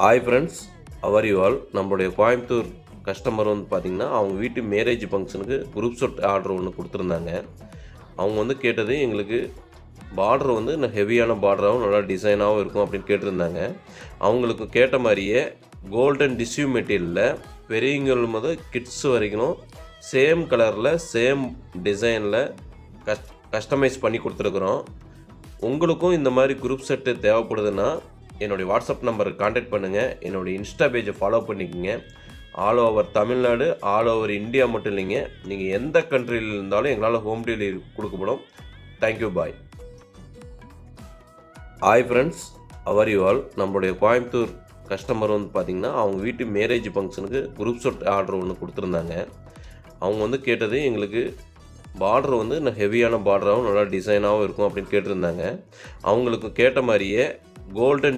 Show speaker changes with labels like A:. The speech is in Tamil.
A: Hi friends, how are you all. நம்மளுடைய கோயம்புத்தூர் கஸ்டமர் வந்து பார்த்திங்கன்னா, அவங்க வீட்டு மேரேஜ் ஃபங்க்ஷனுக்கு குரூப் செட் ஆர்டர் ஒன்று கொடுத்துருந்தாங்க. அவங்க வந்து கேட்டது எங்களுக்கு பார்டர் வந்து இன்னும் ஹெவியான பார்டராகவும் நல்லா டிசைனாகவும் இருக்கும் அப்படின்னு கேட்டிருந்தாங்க. அவங்களுக்கு கேட்ட மாதிரியே கோல்டன் டிஷ்யூ மெட்டீரியலில் பெரியவங்கள் முதல் கிட்ஸ் வரைக்கும் சேம் கலரில் சேம் டிசைனில் கஸ்டமைஸ் பண்ணி கொடுத்துருக்குறோம். உங்களுக்கும் இந்த மாதிரி குரூப் செட்டு தேவைப்படுதுன்னா என்னுடைய வாட்ஸ்அப் நம்பருக்கு கான்டாக்ட் பண்ணுங்கள். என்னுடைய இன்ஸ்டா பேஜை ஃபாலோ பண்ணிக்கோங்க. All over Tamil Nadu, all over India மட்டும் இல்லைங்க, நீங்கள் எந்த கண்ட்ரியில் இருந்தாலும் எங்களால் ஹோம் டெலிவரி கொடுக்கப்படும். Thank you, bye. Hi friends, how are you all. நம்மளுடைய கோயம்புத்தூர் கஸ்டமர் வந்து பார்த்திங்கன்னா, அவங்க வீட்டு மேரேஜ் ஃபங்க்ஷனுக்கு குரூப் செட் ஆர்டர் ஒன்று கொடுத்துருந்தாங்க. அவங்க வந்து கேட்டது எங்களுக்கு பார்டர் வந்து இன்னும் ஹெவியான பார்டராகவும் நல்லா டிசைனாகவும் இருக்கும் அப்படின்னு கேட்டிருந்தாங்க. அவங்களுக்கு கேட்ட மாதிரியே கோல்டன்